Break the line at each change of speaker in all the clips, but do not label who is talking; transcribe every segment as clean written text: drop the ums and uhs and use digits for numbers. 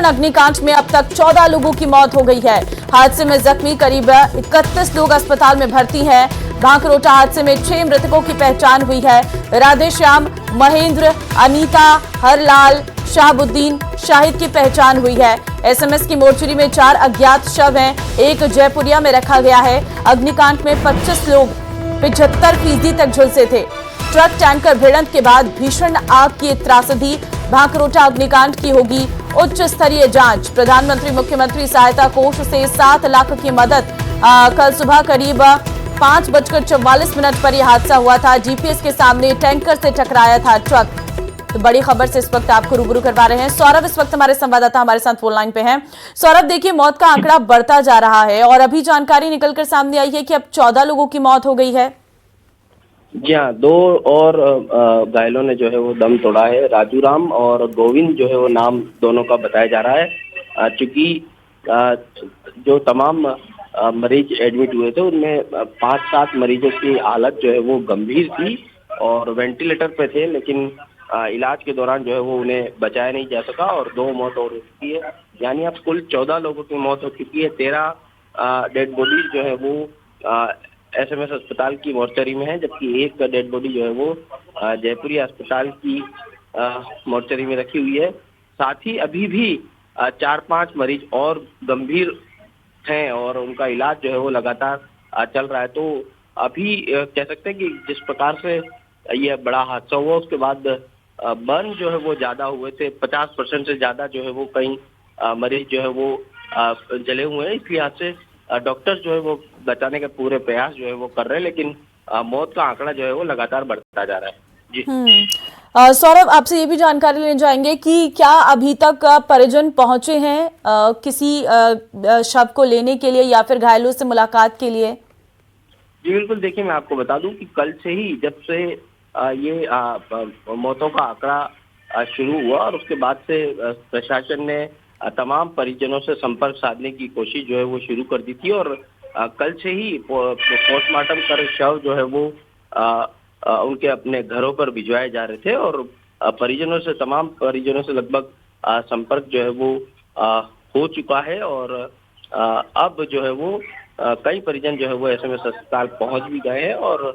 अग्निकांड में अब तक 14 लोगों की मौत हो गई है। हादसे में जख्मी करीब 31 लोग अस्पताल में भर्ती हैं। भांकरोटा हादसे में 6 मृतकों की पहचान हुई है। राधेश्याम, महेंद्र, अनीता, हरलाल, शाहबुद्दीन, शाहिद की पहचान हुई है। एसएमएस की मोर्चरी में 4 अज्ञात शव हैं, एक जयपुरिया में रखा गया है। अग्निकांड में 25 लोग 75% तक झुलसे थे। ट्रक टैंकर भिड़ंत के बाद भीषण आग की त्रासदी। भांकरोटा अग्निकांड की होगी उच्च स्तरीय जांच। प्रधानमंत्री मुख्यमंत्री सहायता कोष से 7 लाख की मदद। कल सुबह करीब 5:44 पर यह हादसा हुआ था। जीपीएस के सामने टैंकर से टकराया था ट्रक। तो बड़ी खबर से इस वक्त आपको रूबरू करवा रहे हैं सौरभ। इस वक्त हमारे संवाददाता हमारे साथ फोन लाइन पे हैं। सौरभ, देखिए, मौत का आंकड़ा बढ़ता जा रहा है और अभी जानकारी निकलकर सामने आई है कि अब 14 लोगों की मौत हो गई है।
जी हाँ, 2 और घायलों ने जो है वो दम तोड़ा है। राजू राम और गोविंद जो है वो नाम दोनों का बताया जा रहा है। चूंकि जो तमाम मरीज एडमिट हुए थे उनमें 5-7 मरीजों की हालत जो है वो गंभीर थी और वेंटिलेटर पे थे, लेकिन इलाज के दौरान जो है वो उन्हें बचाया नहीं जा सका और 2 मौत और हो चुकी है। यानी अब कुल 14 लोगों की मौत हो चुकी है। 13 डेड बॉडीज जो है वो एसएमएस अस्पताल की मोर्चरी में है, जबकि एक डेड बॉडी जो है वो जयपुरी अस्पताल की मोर्चरी में रखी हुई है। साथ ही अभी भी 4-5 मरीज और गंभीर हैं और उनका इलाज जो है वो लगातार चल रहा है। तो अभी कह सकते हैं कि जिस प्रकार से यह बड़ा हादसा हुआ उसके बाद बर्न जो है वो ज्यादा हुए थे। 50% से ज्यादा जो है वो कई मरीज जो है वो जले हुए हैं। इस लिहाज से डॉक्टर जो है वो बचाने के पूरे प्रयास जो है वो कर रहे हैं, लेकिन मौत का आंकड़ा जो है वो लगातार बढ़ता जा रहा है। जी
सौरभ, आपसे ये भी जानकारी लेने जाएंगे कि क्या अभी तक परिजन पहुंचे हैं किसी शव को लेने के लिए या फिर घायलों से मुलाकात के लिए?
जी बिल्कुल, देखिए, मैं आपको बता दूं कि कल से ही जब से ये मौतों का आंकड़ा शुरू हुआ और उसके बाद से प्रशासन ने तमाम परिजनों से संपर्क साधने की कोशिश जो है वो शुरू कर दी थी और कल से ही पोस्टमार्टम कर शव जो है वो उनके अपने घरों पर भिजवाए जा रहे थे और तमाम परिजनों से लगभग संपर्क जो है वो हो चुका है और अब जो है वो कई परिजन जो है वो एसएमएस अस्पताल पहुंच भी गए हैं और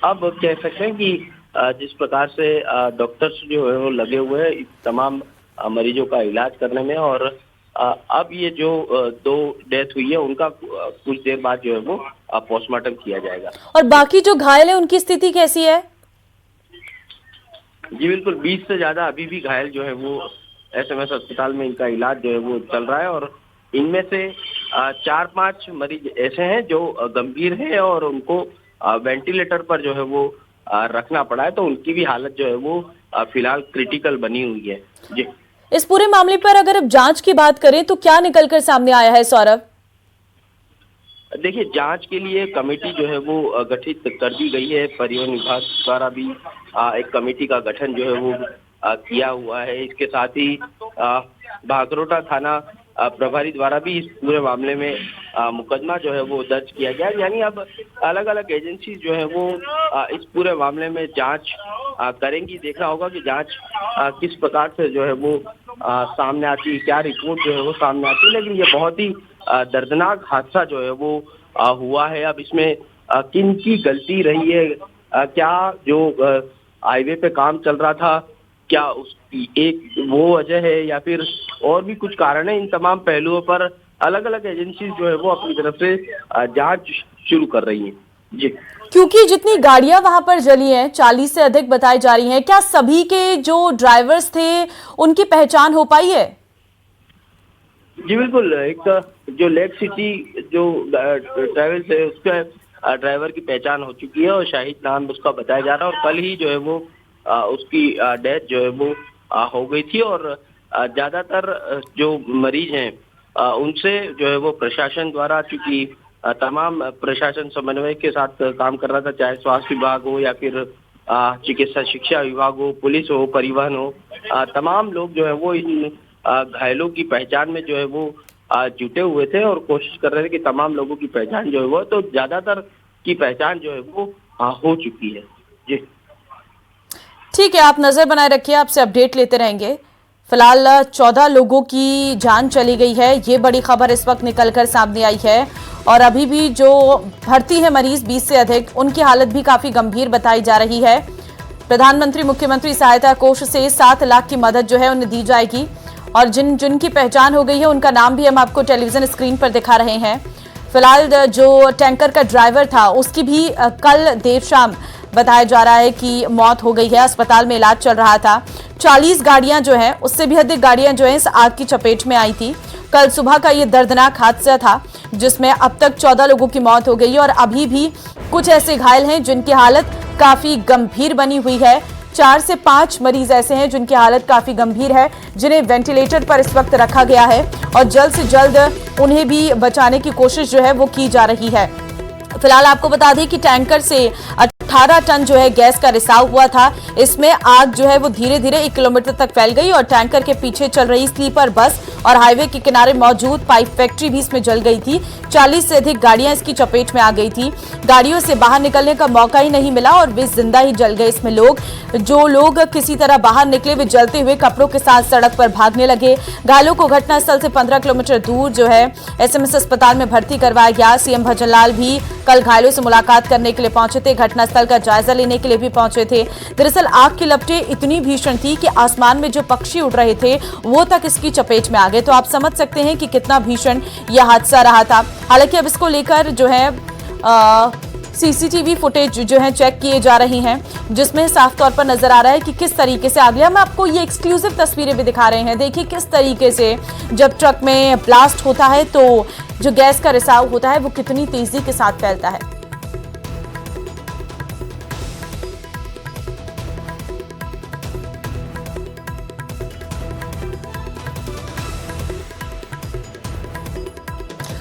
अब कह सकते हैं कि जिस प्रकार से डॉक्टर्स जो है वो लगे हुए हैं तमाम मरीजों का इलाज करने में और अब ये जो 2 डेथ हुई है उनका कुछ देर बाद जो है वो पोस्टमार्टम किया जाएगा।
और बाकी जो घायल है उनकी स्थिति कैसी है?
जी बिल्कुल, 20 से ज्यादा अभी भी घायल जो है वो एसएमएस अस्पताल में इनका इलाज जो है वो चल रहा है और इनमें से 4-5 मरीज ऐसे हैं जो गंभीर हैं और उनको वेंटिलेटर पर जो है वो रखना पड़ा है, तो उनकी भी हालत जो है वो फिलहाल क्रिटिकल बनी हुई है। जी,
इस पूरे मामले पर अगर अब जांच की बात करें तो क्या निकलकर सामने आया है सौरभ?
देखिए, जांच के लिए कमेटी जो है वो गठित कर दी गई है। परिवहन विभाग द्वारा भी एक कमेटी का गठन जो है वो किया हुआ है। इसके साथ ही भांकरोटा थाना प्रभारी द्वारा भी इस पूरे मामले में मुकदमा जो है वो दर्ज किया गया। यानी अब अलग अलग एजेंसी जो है वो इस पूरे मामले में जांच करेंगी। देखना होगा कि जांच किस प्रकार से जो है वो सामने आती है, क्या रिपोर्ट जो है वो सामने आती है। लेकिन ये बहुत ही दर्दनाक हादसा जो है वो हुआ है। अब इसमें किन की गलती रही है, क्या जो हाईवे पे काम चल रहा था क्या उसकी एक वो वजह है या फिर और भी कुछ कारण है, इन तमाम पहलुओं पर अलग अलग एजेंसी जो है वो अपनी तरफ से जांच शुरू कर रही है। जी,
क्योंकि जितनी गाड़ियां वहां पर जली हैं 40 से अधिक बताई जा रही हैं, क्या सभी के जो ड्राइवर्स थे उनकी पहचान हो पाई है?
जी बिल्कुल, एक जो लेक सिटी जो ट्रेवल्स है उसका ड्राइवर की पहचान हो चुकी है और शाहिद नाम उसका बताया जा रहा है और कल ही जो है वो उसकी डेथ जो है वो हो गई थी और ज्यादातर जो मरीज हैं उनसे जो है वो प्रशासन द्वारा, चूंकि तमाम प्रशासन समन्वय के साथ काम कर रहा था, चाहे स्वास्थ्य विभाग हो या फिर चिकित्सा शिक्षा विभाग हो, पुलिस हो, परिवहन हो, तमाम लोग जो है वो इन घायलों की पहचान में जो है वो जुटे हुए थे और कोशिश कर रहे थे कि तमाम लोगों की पहचान जो है वो, तो ज्यादातर की पहचान जो है वो हो चुकी है। जी
ठीक है, आप नजर बनाए रखिए, आपसे अपडेट लेते रहेंगे। फिलहाल 14 लोगों की जान चली गई है। ये बड़ी खबर इस वक्त निकलकर सामने आई है और अभी भी जो भर्ती है मरीज 20 से अधिक, उनकी हालत भी काफी गंभीर बताई जा रही है। प्रधानमंत्री मुख्यमंत्री सहायता कोष से 7 लाख की मदद जो है उन्हें दी जाएगी और जिनकी पहचान हो गई है उनका नाम भी हम आपको टेलीविजन स्क्रीन पर दिखा रहे हैं। फिलहाल जो टैंकर का ड्राइवर था उसकी भी कल देर शाम बताया जा रहा है कि मौत हो गई है, अस्पताल में इलाज चल रहा था। 40 गाड़ियां जो हैं, उससे भी अधिक गाड़ियां जो हैं इस आग की चपेट में आई थी। कल सुबह का ये दर्दनाक हादसा था जिसमें अब तक 14 लोगों की मौत हो गई है और अभी भी कुछ ऐसे घायल हैं जिनकी हालत काफी गंभीर बनी हुई है। 4 से 5 मरीज ऐसे हैं जिनकी हालत काफी गंभीर है, जिन्हें वेंटिलेटर पर इस वक्त रखा गया है और जल्द से जल्द उन्हें भी बचाने की कोशिश जो है वो की जा रही है। फिलहाल आपको बता दें कि टैंकर से 18 टन जो है गैस का रिसाव हुआ था। इसमें आग जो है वो धीरे धीरे 1 किलोमीटर तक फैल गई और टैंकर के पीछे चल रही स्लीपर बस और हाईवे के किनारे मौजूद पाइप फैक्ट्री भी इसमें जल गई थी। 40 से अधिक गाड़ियां इसकी चपेट में आ गई थी। गाड़ियों से बाहर निकलने का मौका ही नहीं मिला और वे जिंदा ही जल गए। इसमें जो लोग किसी तरह बाहर निकले वे जलते हुए कपड़ों के साथ सड़क पर भागने लगे। घायलों को घटनास्थल से 15 किलोमीटर दूर जो है एसएमएस अस्पताल में भर्ती करवाया गया। सीएम भजनलाल भी कल घायलों से मुलाकात करने के लिए पहुंचे थे, घटनास्थल का जायजा लेने के लिए भी पहुंचे थे। दरअसल आग की लपटें इतनी भीषण थी कि आसमान में जो पक्षी उड़ रहे थे वो तक इसकी चपेट में आ गए। तो आप समझ सकते हैं कि कितना भीषण यह हादसा रहा था। हालांकि अब इसको लेकर जो है सीसीटीवी फुटेज जो है चेक किए जा रही हैं, जिसमें साफ तौर पर नजर आ रहा है कि किस तरीके से आग लगा। हम आपको ये एक्सक्लूसिव तस्वीरें भी दिखा रहे हैं। देखिए किस तरीके से जब ट्रक में ब्लास्ट होता है तो जो गैस का रिसाव होता है वो कितनी तेजी के साथ फैलता है।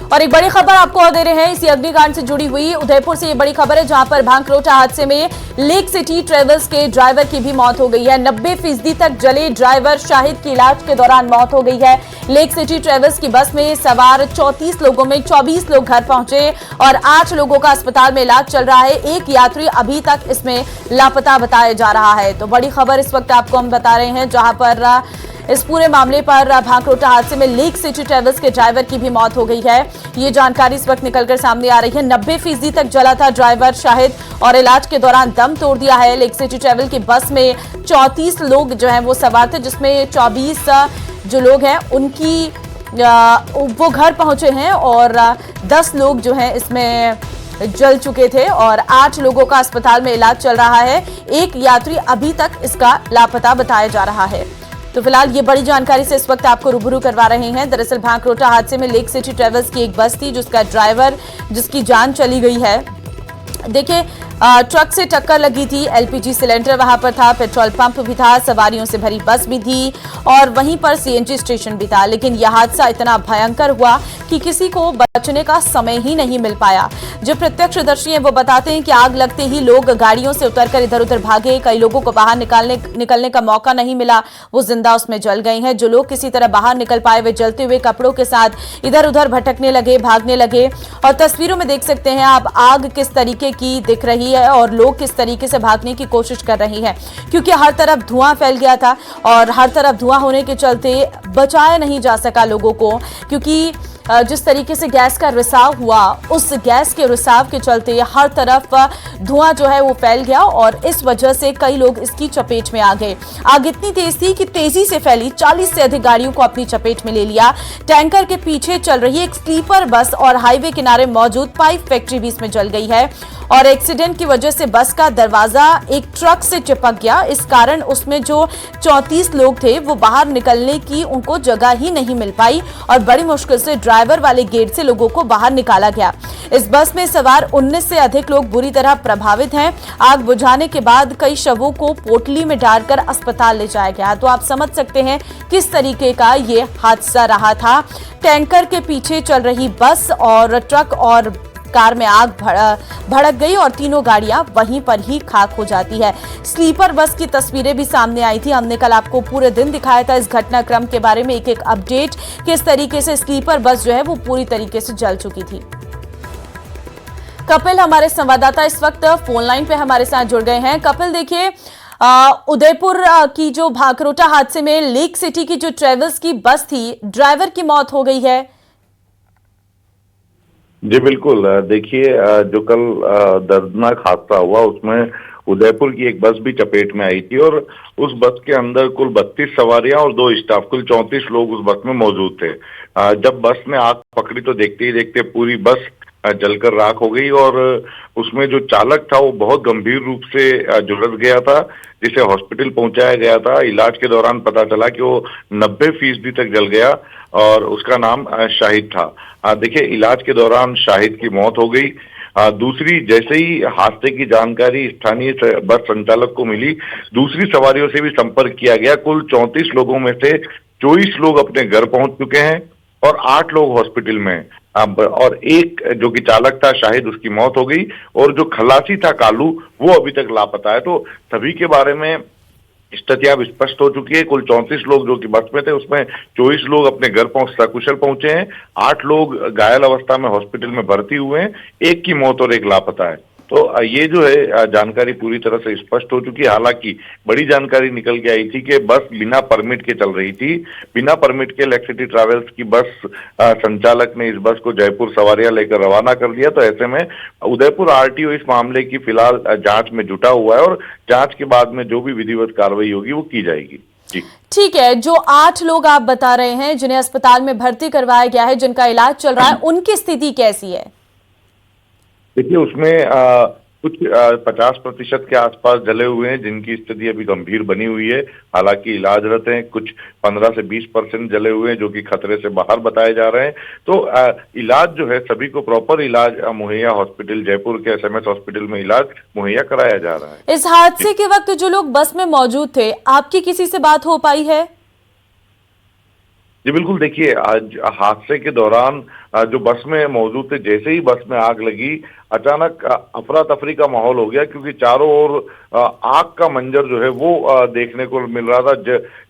और एक बड़ी खबर आपको और दे रहे हैं इसी अग्निकांड से जुड़ी हुई। उदयपुर से ये बड़ी खबर है जहां पर भांकरोटा हादसे में लेक सिटी ट्रेवल्स के ड्राइवर की भी मौत हो गई है। 90% तक जले ड्राइवर शाहिद की इलाज के दौरान मौत हो गई है। लेक सिटी ट्रेवल्स की बस में सवार 34 लोगों में 24 लोग घर पहुंचे और 8 लोगों का अस्पताल में इलाज चल रहा है। एक यात्री अभी तक इसमें लापता बताया जा रहा है। तो बड़ी खबर इस वक्त आपको हम बता रहे हैं जहां पर इस पूरे मामले पर भांकरोटा हादसे में लेक सिटी ट्रेवल्स के ड्राइवर की भी मौत हो गई है। ये जानकारी इस वक्त निकलकर सामने आ रही है। 90% तक जला था ड्राइवर शाहिद और इलाज के दौरान दम तोड़ दिया है। लेक सिटी ट्रेवल की बस में 34 लोग जो हैं वो सवार थे, जिसमें 24 जो लोग हैं उनकी वो घर पहुंचे हैं और 10 लोग जो हैं इसमें जल चुके थे और 8 लोगों का अस्पताल में इलाज चल रहा है। एक यात्री अभी तक इसका लापता बताया जा रहा है। तो फिलहाल ये बड़ी जानकारी से इस वक्त आपको रूबरू करवा रहे हैं। दरअसल भांकरोटा हादसे में लेक सिटी ट्रेवल्स की एक बस थी जिसका ड्राइवर जिसकी जान चली गई है। देखिए ट्रक से टक्कर लगी थी, एलपीजी सिलेंडर वहां पर था, पेट्रोल पंप भी था, सवारियों से भरी बस भी थी और वहीं पर सीएनजी स्टेशन भी था। लेकिन यह हादसा इतना भयंकर हुआ कि किसी को बचने का समय ही नहीं मिल पाया। जो प्रत्यक्षदर्शी हैं वो बताते हैं कि आग लगते ही लोग गाड़ियों से उतरकर इधर उधर भागे। कई लोगों को बाहर निकलने का मौका नहीं मिला, वो जिंदा उसमें जल गए हैं। जो लोग किसी तरह बाहर निकल पाए वे जलते हुए कपड़ों के साथ इधर उधर भटकने लगे, भागने लगे। और तस्वीरों में देख सकते हैं आप आग किस तरीके की दिख रही है और लोग किस तरीके से भागने की कोशिश कर रहे हैं, क्योंकि हर तरफ धुआं फैल गया था और हर तरफ धुआं होने के चलते बचाया नहीं जा सका लोगों को, क्योंकि जिस तरीके से गैस का रिसाव हुआ उस गैस के रिसाव के चलते हर तरफ धुआं जो है वो फैल गया और इस वजह से कई लोग इसकी चपेट में आ गए। आग इतनी तेज थी कि तेजी से फैली, 40 से अधिक गाड़ियों को अपनी चपेट में ले लिया। टैंकर के पीछे चल रही एक स्लीपर बस और हाईवे किनारे मौजूद पाइप फैक्ट्री भी इसमें जल गई है और एक्सीडेंट की वजह से बस का दरवाजा एक ट्रक से चिपक गया। इस कारण उसमें जो 34 लोग थे वो बाहर निकलने की उनको जगह ही नहीं मिल पाई और बड़ी मुश्किल से ड्राइवर वाले गेट से लोगों को बाहर निकाला गया। इस बस में सवार 19 से अधिक लोग बुरी तरह प्रभावित हैं। आग बुझाने के बाद कई शवों को पोटली में डालकर अस्पताल ले जाया गया। तो आप समझ सकते हैं किस तरीके का ये हादसा रहा था। टैंकर के पीछे चल रही बस और ट्रक और कार में आग भड़क गई और तीनों गाड़ियां वहीं पर ही खाक हो जाती है। स्लीपर बस की तस्वीरें भी सामने आई थी। हमने कल आपको पूरे दिन दिखाया था इस घटनाक्रम के बारे में, एक अपडेट किस तरीके से स्लीपर बस जो है वो पूरी तरीके से जल चुकी थी। कपिल हमारे संवाददाता इस वक्त फोन लाइन पे हमारे साथ जुड़ गए हैं। कपिल देखिए उदयपुर की जो भांकरोटा हादसे में लेक सिटी की जो ट्रेवल्स की बस थी, ड्राइवर की मौत हो गई है।
जी बिल्कुल। देखिए, जो कल दर्दनाक हादसा हुआ उसमें उदयपुर की एक बस भी चपेट में आई थी और उस बस के अंदर कुल 32 सवारियां और 2 स्टाफ, कुल 34 लोग उस बस में मौजूद थे। जब बस ने आग पकड़ी तो देखते ही देखते पूरी बस जलकर राख हो गई और उसमें जो चालक था वो बहुत गंभीर रूप से झुलस गया था, जिसे हॉस्पिटल पहुंचाया गया था। इलाज के दौरान पता चला कि वो 90% तक जल गया और उसका नाम शाहिद था। देखिए, इलाज के दौरान शाहिद की मौत हो गई। दूसरी, जैसे ही हादसे की जानकारी स्थानीय बस संचालक को मिली, दूसरी सवारियों से भी संपर्क किया गया। कुल 34 लोगों में से 24 लोग अपने घर पहुंच चुके हैं और 8 लोग हॉस्पिटल में हैं। अब और एक जो कि चालक था शाहिद, उसकी मौत हो गई और जो खलासी था कालू, वो अभी तक लापता है। तो सभी के बारे में स्थिति अब स्पष्ट हो चुकी है। कुल 34 लोग जो कि बस में थे, उसमें 24 लोग अपने घर सकुशल पहुंचे हैं, 8 लोग घायल अवस्था में हॉस्पिटल में भर्ती हुए हैं, एक की मौत और एक लापता है। तो ये जो है जानकारी पूरी तरह से स्पष्ट हो चुकी है। हालांकि बड़ी जानकारी निकल के आई थी कि बस बिना परमिट के चल रही थी। बिना परमिट के लेक सिटी ट्रैवल्स की बस संचालक ने इस बस को जयपुर सवारियां लेकर रवाना कर दिया। तो ऐसे में उदयपुर आरटीओ इस मामले की फिलहाल जांच में जुटा हुआ है और जांच के बाद में जो भी विधिवत कार्रवाई होगी वो की जाएगी। जी
ठीक है, जो 8 लोग आप बता रहे हैं जिन्हें अस्पताल में भर्ती करवाया गया है, जिनका इलाज चल रहा है, उनकी स्थिति कैसी है?
देखिए, उसमें कुछ 50% के आसपास जले हुए हैं जिनकी स्थिति अभी गंभीर बनी हुई है, हालांकि इलाजरत हैं। कुछ 15 से 20% जले हुए हैं जो कि खतरे से बाहर बताए जा रहे हैं। तो इलाज जो है, सभी को प्रॉपर इलाज मुहैया हॉस्पिटल जयपुर के SMS हॉस्पिटल में इलाज मुहैया कराया जा रहा है।
इस हादसे के वक्त जो लोग बस में मौजूद थे, आपकी किसी से बात हो पाई है?
जी बिल्कुल। देखिए, आज हादसे के दौरान जो बस में मौजूद थे, जैसे ही बस में आग लगी, अचानक अफरा तफरी का माहौल हो गया, क्योंकि चारों ओर आग का मंजर जो है वो देखने को मिल रहा था।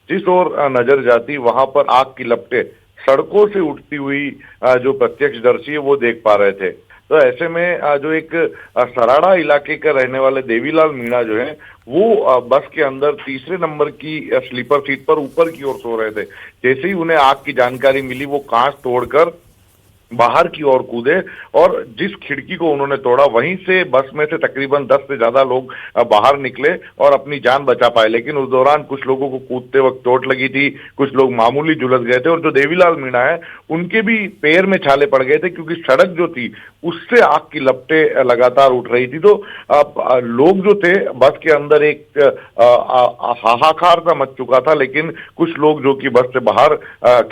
जिस ओर नजर जाती वहां पर आग की लपटें सड़कों से उठती हुई जो प्रत्यक्षदर्शी है वो देख पा रहे थे। तो ऐसे में जो एक सराड़ा इलाके का रहने वाले देवीलाल मीणा जो है वो बस के अंदर तीसरे नंबर की स्लीपर सीट पर ऊपर की ओर सो रहे थे। जैसे ही उन्हें आग की जानकारी मिली, वो कांच तोड़कर बाहर की ओर कूदे और जिस खिड़की को उन्होंने तोड़ा, वहीं से बस में से तकरीबन 10 से ज्यादा लोग बाहर निकले और अपनी जान बचा पाए। लेकिन उस दौरान कुछ लोगों को कूदते वक्त चोट लगी थी, कुछ लोग मामूली झुलस गए थे और जो देवीलाल मीणा है उनके भी पैर में छाले पड़ गए थे, क्योंकि सड़क जो थी उससे आग की लपटें लगातार उठ रही थी। तो लोग जो थे बस के अंदर, एक हाहाकार सा मच चुका था, लेकिन कुछ लोग जो कि बस से बाहर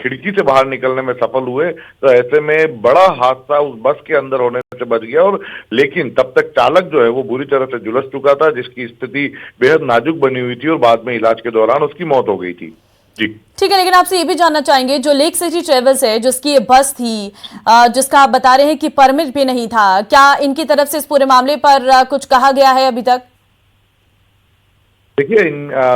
खिड़की से बाहर निकलने में सफल हुए। तो ऐसे में बड़ा हादसा उस बस के अंदर होने से बच गया और लेकिन तब तक चालक जो है वो बुरी तरह से झुलस चुका था, जिसकी स्थिति बेहद नाजुक बनी हुई थी और बाद में इलाज के दौरान उसकी मौत हो गई थी। जी
ठीक है, लेकिन आपसे ये भी जानना चाहेंगे, जो लेक सिटी ट्रेवल्स है, जिसकी ये बस थी, जिसका आप बता रहे हैं कि परमिट भी नहीं था, क्या इनकी तरफ से इस पूरे मामले पर कुछ कहा गया है अभी तक?
देखिए,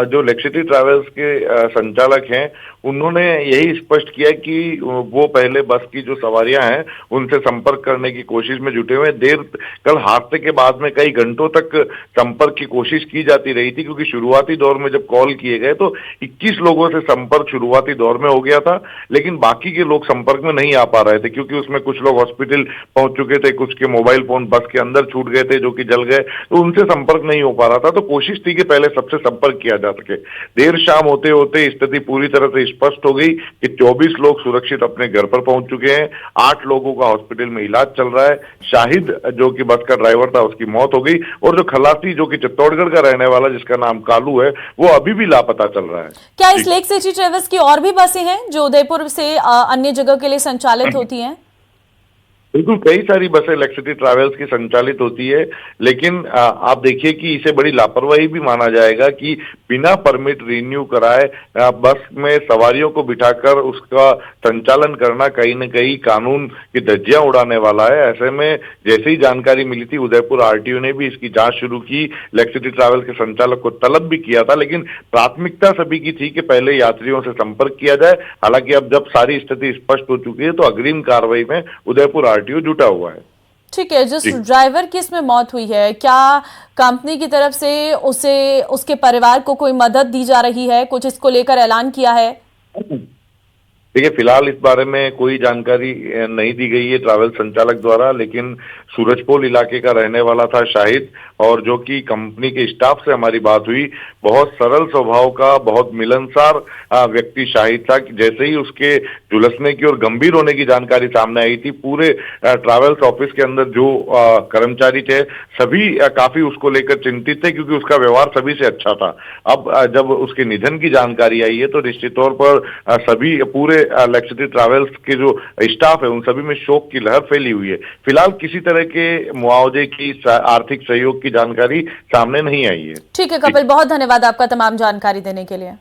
जो लेक सिटी ट्रैवल्स के संचालक हैं उन्होंने यही स्पष्ट किया कि वो पहले बस की जो सवारियां हैं उनसे संपर्क करने की कोशिश में जुटे हुए हैं। कल हादसे के बाद में कई घंटों तक संपर्क की कोशिश की जाती रही थी, क्योंकि शुरुआती दौर में जब कॉल किए गए तो 21 लोगों से संपर्क शुरुआती दौर में हो गया था, लेकिन बाकी के लोग संपर्क में नहीं आ पा रहे थे, क्योंकि उसमें कुछ लोग हॉस्पिटल पहुंच चुके थे, कुछ के मोबाइल फोन बस के अंदर छूट गए थे जो कि जल गए, तो उनसे संपर्क नहीं हो पा रहा था। तो कोशिश थी कि पहले सबसे संपर्क किया जा सके। देर शाम होते होते स्थिति पूरी तरह से स्पष्ट हो गई कि 24 लोग सुरक्षित अपने घर पर पहुंच चुके हैं, 8 लोगों का हॉस्पिटल में इलाज चल रहा है। शाहिद जो कि बस का ड्राइवर था उसकी मौत हो गई और जो खलासी जो कि चित्तौड़गढ़ का रहने वाला जिसका नाम कालू है वो अभी भी लापता चल रहा है।
क्या इस लेक सिटी ट्रेवल्स की और भी बसें हैं जो उदयपुर से अन्य जगह के लिए संचालित होती हैं?
बिल्कुल, कई सारी बसें लेक सिटी ट्रैवल्स की संचालित होती है, लेकिन आप देखिए कि इसे बड़ी लापरवाही भी माना जाएगा कि बिना परमिट रिन्यू कराए बस में सवारियों को बिठाकर उसका संचालन करना कहीं न कहीं कानून की धज्जियां उड़ाने वाला है। ऐसे में जैसे ही जानकारी मिली थी, उदयपुर आरटीओ ने भी इसकी जांच शुरू की, लेक सिटी ट्रैवल्स के संचालक को तलब भी किया था, लेकिन प्राथमिकता सभी की थी कि पहले यात्रियों से संपर्क किया जाए। हालांकि अब जब सारी स्थिति स्पष्ट हो चुकी है तो अग्रिम कार्रवाई में उदयपुर आरटीओ जुटा हुआ है।
ठीक है, जिस
जी।
ड्राइवर की इसमें मौत हुई है, क्या कंपनी की तरफ से उसे उसके परिवार को कोई मदद दी जा रही है? कुछ इसको लेकर ऐलान किया है?
देखिए, फिलहाल इस बारे में कोई जानकारी नहीं दी गई है ट्रैवल संचालक द्वारा, लेकिन सूरजपोल इलाके का रहने वाला था शाहिद, और जो कि कंपनी के स्टाफ से हमारी बात हुई, बहुत सरल स्वभाव का, बहुत मिलनसार व्यक्ति शाहिद था। कि जैसे ही उसके झुलसने की और गंभीर होने की जानकारी सामने आई थी, पूरे ट्रैवल्स ऑफिस के अंदर जो कर्मचारी थे सभी काफी उसको लेकर चिंतित थे, क्योंकि उसका व्यवहार सभी से अच्छा था। अब जब उसके निधन की जानकारी आई है तो निश्चित तौर पर सभी पूरे लक्षद्वीप ट्रैवल्स के जो स्टाफ है उन सभी में शोक की लहर फैली हुई है। फिलहाल किसी तरह के मुआवजे की, आर्थिक सहयोग की जानकारी सामने नहीं आई है।
ठीक है कपिल, बहुत धन्यवाद आपका तमाम जानकारी देने के लिए।